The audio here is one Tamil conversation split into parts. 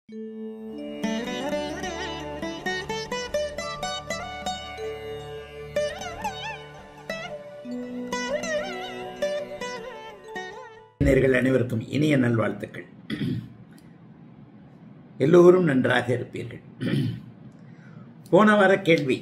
நேயர்கள் அனைவருக்கும் இனிய நல்வாழ்த்துக்கள். எல்லோரும் நன்றாக இருப்பீர்கள். போன வார கேள்வி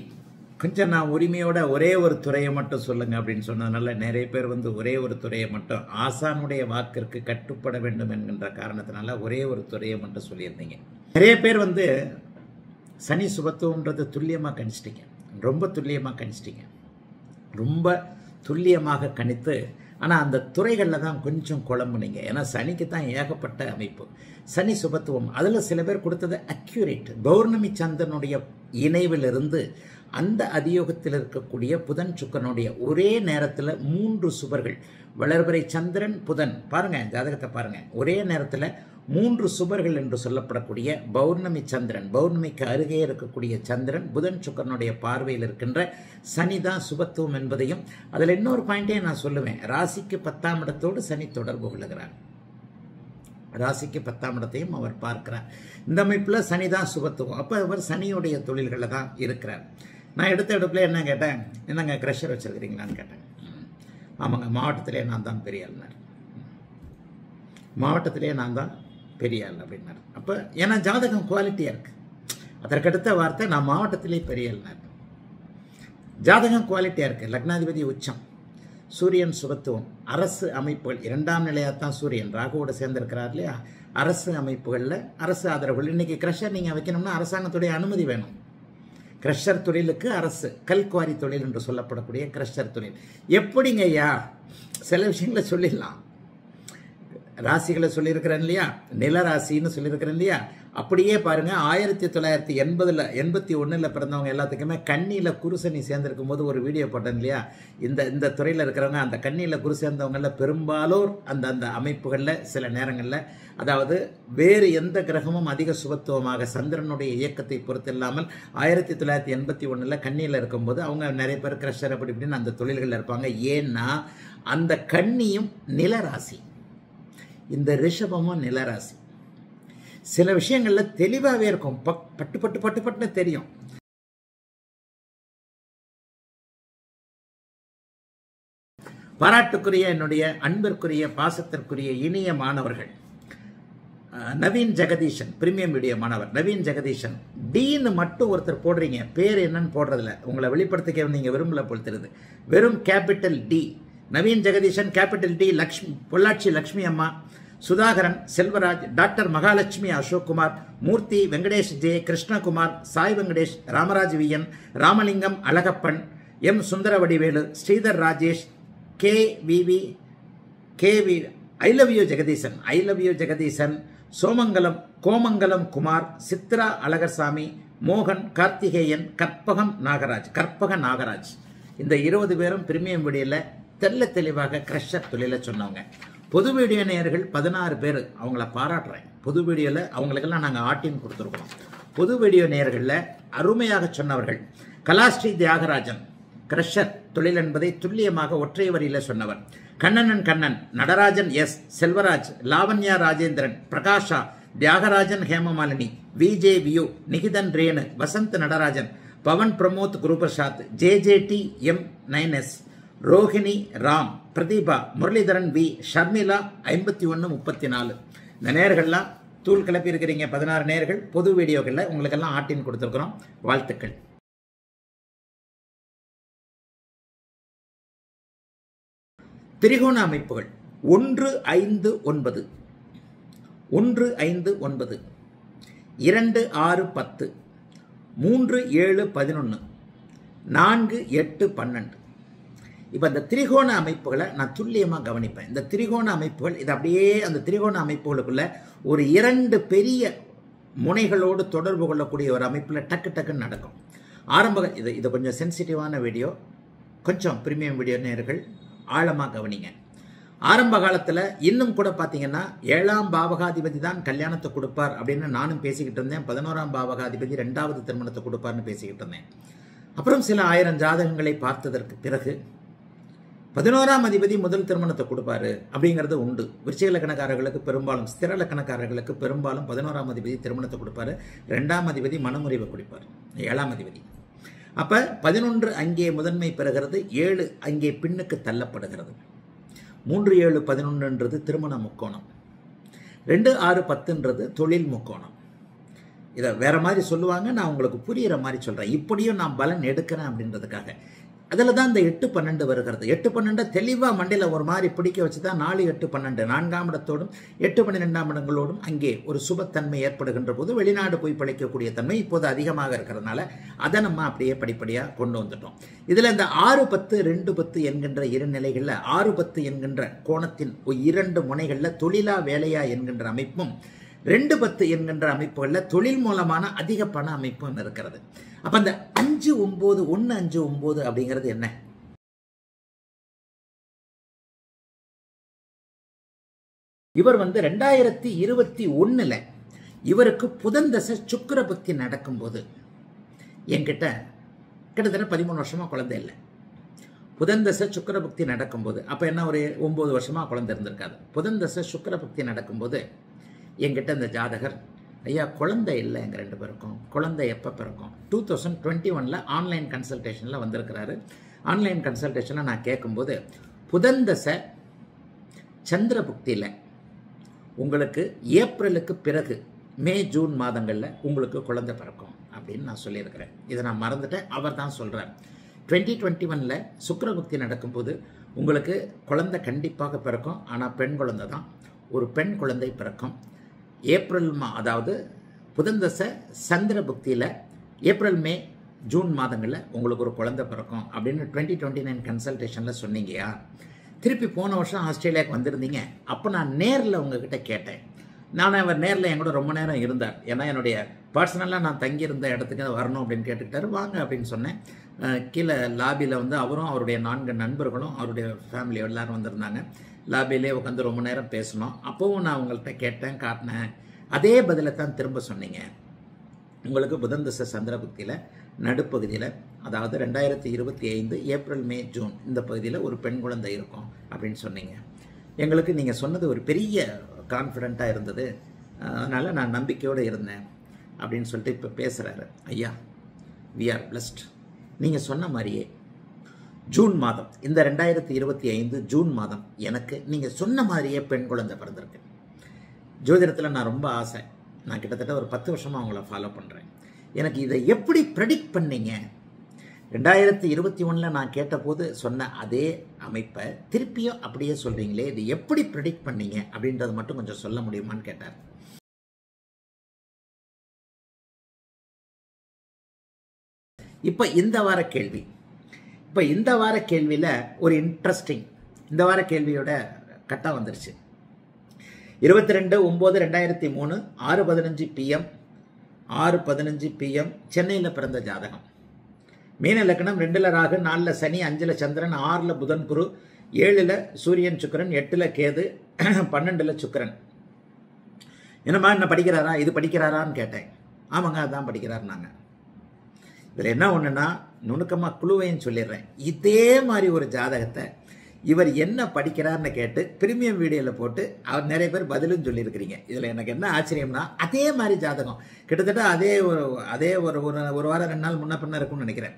கொஞ்சம் நான் உரிமையோட ஒரே ஒரு துறையை மட்டும் சொல்லுங்க அப்படின்னு சொன்னதுனால நிறைய பேர் ஒரே ஒரு துறையை மட்டும் ஆசானுடைய வாக்கிற்கு கட்டுப்பட வேண்டும் என்கின்ற காரணத்தினால ஒரே ஒரு துறையை மட்டும் சொல்லியிருந்தீங்க. நிறைய பேர் சனி சுபத்துவம்ன்றது துல்லியமாக கணிச்சிட்டீங்க, ரொம்ப துல்லியமாக கணிச்சிட்டீங்க, ரொம்ப துல்லியமாக கணித்து. ஆனால் அந்த துறைகளில் தான் கொஞ்சம் குழம்புனீங்க. ஏன்னா சனிக்கு தான் ஏகப்பட்ட அமைப்பு. சனி சுபத்துவம் அதில் சில பேர் கொடுத்தது அக்யூரேட். பௌர்ணமி சந்திரனுடைய இணைவிலிருந்து அந்த அதியோகத்தில் இருக்கக்கூடிய புதன் சுக்கரனுடைய ஒரே நேரத்தில் 3 சுபர்கள், வளர்பிறை சந்திரன் புதன், பாருங்க ஜாதகத்தை பாருங்க, ஒரே நேரத்தில் 3 சுபர்கள் என்று சொல்லப்படக்கூடிய பௌர்ணமி சந்திரன், பௌர்ணமிக்கு அருகே இருக்கக்கூடிய சந்திரன் புதன் சுக்கரனுடைய பார்வையில் இருக்கின்ற சனிதான் சுபத்துவம் என்பதையும், அதில் இன்னொரு பாயிண்டையும் நான் சொல்லுவேன். ராசிக்கு 10ஆம் இடத்தோடு சனி தொடர்பு கொள்ளுகிறார். ராசிக்கு 10ஆம் இடத்தையும் அவர் பார்க்கிறார். இந்த அமைப்பில் சனிதான் சுபத்துவம். அப்போ அவர் சனியுடைய தொழில்களில் தான் இருக்கிறார். நான் எடுத்த எடுப்பில் என்ன கேட்டேன், என்னங்க க்ரஷர் வச்சிருக்கிறீங்களான்னு கேட்டேன். ஆமாங்க, மாவட்டத்திலே நான் தான் பெரிய ஆள்னார். மாவட்டத்திலே நான் தான் பெரிய ஆள் அப்படின்னார். அப்போ ஏன்னா ஜாதகம் குவாலிட்டியாக இருக்குது. அதற்கடுத்த வார்த்தை நான் மாவட்டத்திலே பெரிய ஆள்னார். ஜாதகம் குவாலிட்டியாக இருக்குது. லக்னாதிபதி உச்சம், சூரியன் சுபத்துவம், அரசு அமைப்புகள் 2ஆம் நிலையாகத்தான் சூரியன் ராகுவோடு சேர்ந்திருக்கிறார் இல்லையா. அரசு அமைப்புகளில் அரசு ஆதரவுகள். இன்றைக்கி க்ரஷர் நீங்கள் வைக்கணும்னா அரசாங்கத்துடைய அனுமதி வேணும். க்ரஷர் தொழிலுக்கு அரசு, கல்குவாரி தொழில் என்று சொல்லப்படக்கூடிய க்ரஷர் தொழில். எப்படிங்க ஐயா, சில விஷயங்களை சொல்லிடலாம். ராசிகளை சொல்லியிருக்கிறேன் இல்லையா, நில ராசின்னு சொல்லியிருக்கிறேன் இல்லையா. அப்படியே பாருங்க, 1981 பிறந்தவங்க எல்லாத்துக்குமே கண்ணியில் குருசனி சேர்ந்திருக்கும் போது ஒரு வீடியோ போட்டேன் இல்லையா. இந்த துறையில் இருக்கிறவங்க அந்த கண்ணியில் குரு சேர்ந்தவங்கள பெரும்பாலோர் அந்த அமைப்புகளில் சில நேரங்களில், அதாவது வேறு எந்த கிரகமும் அதிக சுபத்துவமாக சந்திரனுடைய இயக்கத்தை பொறுத்து இல்லாமல் 1981 கண்ணியில் இருக்கும்போது அவங்க நிறைய பேர் கிரஷர் அப்படி இப்படின்னு அந்த தொழில்களில் இருப்பாங்க. ஏன்னா அந்த கன்னியும் நிலராசி, இந்த ரிஷபமும் நிலராசி. சில விஷயங்கள்ல தெளிவாகவே இருக்கும், பட்டு பட்டு பட்டு பட்டுன்னு தெரியும். பாராட்டுக்குரிய என்னுடைய அன்பிற்குரிய பாசத்திற்குரிய இனிய மாணவர்கள், நவீன் ஜெகதீஷன் பிரீமியம் வீடியோ மாணவர் நவீன் ஜெகதீஷன், டீன்னு மட்டும் ஒருத்தர் போடுறீங்க, பேர் என்னன்னு போடுறதில்ல. உங்களை வெளிப்படுத்திக்க நீங்க விரும்பல போல் தெரியுது. வெறும் capital T Naveen Jagadeeshan, capital T Pollachi Lakshmi அம்மா, Sudhakaran, Selvaraj, doctor Mahalakshmi Ashokkumar, Murthy, Venkatesh J, Krishnakumar, Sai Venkatesh, Ramaraj VN, Ramalingam Alagappan, M Sundaravadivelu, Sridhar Rajesh, KVV, I love you Jagadeesan, I love you Jagadeesan, Somangalam, Komangalam Kumar, Chitra Alagarsamy, மோகன், கார்த்திகேயன், கற்பக நாகராஜ். இந்த 20 பேரும் பிரீமியம் வீடியோல தெல்ல தெளிவாக க்ரஷர் தொழிலை சொன்னவங்க. பொது வீடியோ நேயர்கள் 16 பேர், அவங்கள பாராட்டுறேன். பொது வீடியோவில் அவங்களுக்கெல்லாம் நாங்கள் ஆட்டின் கொடுத்துருக்கோம். பொது வீடியோ நேயர்களில் அருமையாக சொன்னவர்கள் கலாஸ்ரீ தியாகராஜன், க்ரஷர் தொழில் என்பதை துல்லியமாக ஒற்றை வரியில் சொன்னவர். Kannan, Natarajan S, Selvaraj, Lavanya Rajendran, Prakasha, Thiyagarajan Hemamalini, VJ view, Nikithan Renu, Vasanth Natarajan, Pavan Pramod Guruprasad, JJT M9S, Rohini Ram, Pratheeba, Muralidharan V, Sharmila 5134. இந்த நேயர்கள்லாம் தூள் கிளப்பி இருக்கிறீங்க. 16 நேயர்கள் பொது வீடியோக்களில் உங்களுக்கெல்லாம் ஆட்டின் கொடுத்துருக்குறோம். வாழ்த்துக்கள். திரிகோண அமைப்புகள் 159, 159, 2 6 10, 3 7 11, 4 8 12. இப்போ இந்த திரிகோண அமைப்புகளை நான் துல்லியமாக கவனிப்பேன். இந்த திரிகோண அமைப்புகள் இது அப்படியே அந்த திரிகோண அமைப்புகளுக்குள்ள ஒரு 2 பெரிய முனைகளோடு தொடர்பு கொள்ளக்கூடிய ஒரு அமைப்பில் டக்கு டக்குன்னு நடக்கும். இது கொஞ்சம் சென்சிட்டிவான வீடியோ, கொஞ்சம் பிரீமியம் வீடியோ நேயர்கள் ஆழமாக கவனிங்க. ஆரம்ப காலத்தில் இன்னும் கூட பார்த்தீங்கன்னா 7ஆம் பாவகாதிபதி தான் கல்யாணத்தை கொடுப்பார் அப்படின்னு நானும் பேசிக்கிட்டு இருந்தேன். 11ஆம் பாவகாதிபதி 2வது திருமணத்தை கொடுப்பார்னு பேசிக்கிட்டு இருந்தேன். அப்புறம் சில 1000 ஜாதகங்களை பார்த்ததற்கு பிறகு 11ஆம் அதிபதி முதல் திருமணத்தை கொடுப்பாரு அப்படிங்கிறது உண்டு. விருச்சிக லக்னக்காரர்களுக்கு பெரும்பாலும், ஸ்திர லக்னக்காரர்களுக்கு பெரும்பாலும் 11ஆம் அதிபதி திருமணத்தை கொடுப்பாரு. 2ஆம் அதிபதி மனமுறிவை கொடுப்பார், 7ஆம் அதிபதி. அப்ப 11 அங்கே முதன்மை பெறுகிறது, 7 அங்கே பின்னுக்கு தள்ளப்படுகிறது. 3, 7, 11ன்றது திருமண முக்கோணம், 2, 6, 10ன்றது தொழில் முக்கோணம். இதை வேற மாதிரி சொல்லுவாங்க, நான் உங்களுக்கு புரிகிற மாதிரி சொல்றேன். இப்படியும் நான் பலன் எடுக்கிறேன் அப்படின்றதுக்காக. அதில் தான் இந்த 8, 12 வருகிறது. 8, 12 தெளிவாக மண்டையில் ஒரு மாதிரி பிடிக்க வச்சு தான் 4, 8, 12 4ஆம் இடத்தோடும் 8, 12ஆம் இடங்களோடும் அங்கே ஒரு சுபத்தன்மை ஏற்படுகின்ற போது வெளிநாடு போய் பழிக்கக்கூடிய தன்மை இப்போது அதிகமாக இருக்கிறதுனால அதை நம்ம அப்படியே படிப்படியாக கொண்டு வந்துட்டோம். இதில் இந்த 6, 10, 2, 10 என்கின்ற இரு நிலைகளில் 6, 10 என்கின்ற கோணத்தின் 2 முனைகளில் தொழிலா வேலையா என்கின்ற அமைப்பும், 2, 10 என்கின்ற அமைப்புகளில் தொழில் மூலமான அதிக பண அமைப்பும் இருக்கிறது. அப்ப அந்த 5, 9, 1, 5, 9 அப்படிங்கிறது என்ன? இவர் 2021 இவருக்கு புதன் தசை சுக்கிர புக்தி நடக்கும்போது என்கிட்ட கிட்டத்தட்ட 13 வருஷமா குழந்தை இல்லை. புதன் தசை சுக்கிர புக்தி நடக்கும்போது அப்ப என்ன, ஒரு 9 வருஷமா குழந்தை இருந்திருக்காது. புதன் தசை சுக்கிர புக்தி நடக்கும்போது என்கிட்ட இந்த ஜாதகர், ஐயா குழந்தை இல்லை எங்கள் 2 பேருக்கும், குழந்தை எப்போ பிறக்கும்? 2021 ஆன்லைன் கன்சல்டேஷனில் வந்திருக்கிறாரு. ஆன்லைன் கன்சல்டேஷனில் நான் கேட்கும்போது, புதன் தசை சந்திர புக்தியில் உங்களுக்கு ஏப்ரலுக்கு பிறகு மே ஜூன் மாதங்களில் உங்களுக்கு குழந்தை பிறக்கும் அப்படின்னு நான் சொல்லியிருக்கிறேன். இதை நான் மறந்துட்டேன், அவர் தான் சொல்கிறார். 2021 சுக்கிர புக்தி நடக்கும்போது உங்களுக்கு குழந்தை கண்டிப்பாக பிறக்கும், ஆனால் பெண் குழந்தை தான். ஒரு பெண் குழந்தை பிறக்கும். ஏப்ரல் அதாவது புதன் தசை சந்திர புக்தியில் ஏப்ரல் மே ஜூன் மாதங்களில் உங்களுக்கு ஒரு குழந்தை பிறக்கும் அப்படின்னு 2029 கன்சல்டேஷனில் சொன்னீங்கயா. திருப்பி போன வருஷம் ஆஸ்திரேலியாவுக்கு வந்திருந்தீங்க. அப்போ நான் நேரில் உங்ககிட்ட கேட்டேன். அவர் நேரில் என் கூட ரொம்ப நேரம் இருந்தார். ஏன்னா என்னுடைய பர்சனலாக நான் தங்கியிருந்த இடத்துக்கு வரணும் அப்படின்னு கேட்டுக்கிட்டாரு. வாங்க அப்படின்னு சொன்னேன். கீழே லாபியில் அவரும் அவருடைய 4 நண்பர்களும் அவருடைய ஃபேமிலி எல்லாரும் வந்திருந்தாங்க. லாபியிலே உட்காந்து ரொம்ப நேரம் பேசணும். அப்போவும் நான் உங்கள்கிட்ட கேட்டேன், காட்டினேன். அதே பதிலை தான் திரும்ப சொன்னீங்க. உங்களுக்கு புதன் தசை சந்திர புக்தியில் நடுப்பகுதியில், அதாவது 2025 ஏப்ரல் மே ஜூன் இந்த பகுதியில் ஒரு பெண் குழந்தை இருக்கும் அப்படின்னு சொன்னீங்க. எங்களுக்கு நீங்கள் சொன்னது ஒரு பெரிய கான்ஃபிடென்ட்டாக இருந்தது. அதனால் நான் நம்பிக்கையோடு இருந்தேன் அப்படின்னு சொல்லிட்டு இப்போ பேசுகிறாரு. ஐயா, வி ஆர் பிளஸ்ட். நீங்கள் சொன்ன மாதிரியே ஜூன் மாதம், இந்த 2025 ஜூன் மாதம் எனக்கு நீங்கள் சொன்ன மாதிரியே பெண் குழந்தை பிறந்திருக்கு. ஜோதிடத்தில் நான் ரொம்ப ஆசை. நான் கிட்டத்தட்ட ஒரு 10 வருஷமாக அவங்கள ஃபாலோ பண்ணுறேன். எனக்கு இதை எப்படி ப்ரெடிக்ட் பண்ணீங்க? 2021 நான் கேட்டபோது சொன்ன அதே அமைப்பை திருப்பியும் அப்படியே சொல்கிறீங்களே, இது எப்படி ப்ரெடிக்ட் பண்ணீங்க அப்படின்றது மட்டும் கொஞ்சம் சொல்ல முடியுமான்னு கேட்டார். இப்போ இந்த வார கேள்வி, இந்த வார கேள்வியில் ஒரு இன்ட்ரெஸ்டிங், இந்த வார கேள்வியோட கட்டம் வந்துருச்சு. 22/9/2003 6:15 PM 6:15 PM சென்னையில் பிறந்த ஜாதகம். மீன லக்னம், 2ல் ராகு, 4ல் சனி, 5ல் சந்திரன், 6ல் புதன் குரு, 7ல் சூரியன் சுக்கிரன், 8ல் கேது, 12ல் சுக்கிரன். என்னம்மா என்ன படிக்கிறாரா, இது படிக்கிறாரான்னு கேட்டேன். ஆமாங்க அதான் படிக்கிறாருனாங்க. இதில் என்ன ஒன்றுன்னா, நுணுக்கமாக குழுவையும் சொல்லிடுறேன். இதே மாதிரி ஒரு ஜாதகத்தை இவர் என்ன படிக்கிறார்னு கேட்டு பிரீமியம் வீடியோவில் போட்டு அவர் நிறைய பேர் பதிலும் சொல்லியிருக்கிறீங்க. இதில் எனக்கு என்ன ஆச்சரியம்னா, அதே மாதிரி ஜாதகம் கிட்டத்தட்ட அதே ஒரு வாரம் 2 நாள் முன்ன பின்ன இருக்கும்னு நினைக்கிறேன்.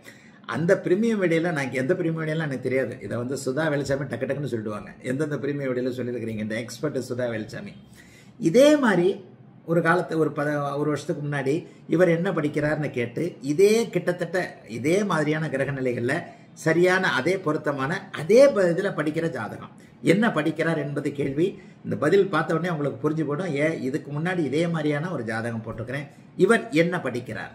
அந்த பிரீமியம் வீடியோவில் நான் எந்த பிரீமியம் வீடியோலாம் எனக்கு தெரியாது. இதை சுதா வேலுச்சாமி டக்கு டக்குன்னு சொல்லிடுவாங்க. எந்தெந்த பிரீமியம் வீடியோவில் சொல்லியிருக்கிறீங்க, இந்த எக்ஸ்பர்ட் சுதா வேலுச்சாமி. இதே மாதிரி ஒரு காலத்து ஒரு வருஷத்துக்கு முன்னாடி இவர் என்ன படிக்கிறார்னு கேட்டு கிட்டத்தட்ட இதே மாதிரியான கிரக நிலைகளில் சரியான அதே பொருத்தமான அதே இதில் படிக்கிற ஜாதகம். என்ன படிக்கிறார் என்பது கேள்வி. இந்த பதில் பார்த்த உடனே உங்களுக்கு புரிஞ்சு போடும். இதுக்கு முன்னாடி இதே மாதிரியான ஒரு ஜாதகம் போட்டிருக்கிறேன். இவர் என்ன படிக்கிறார்?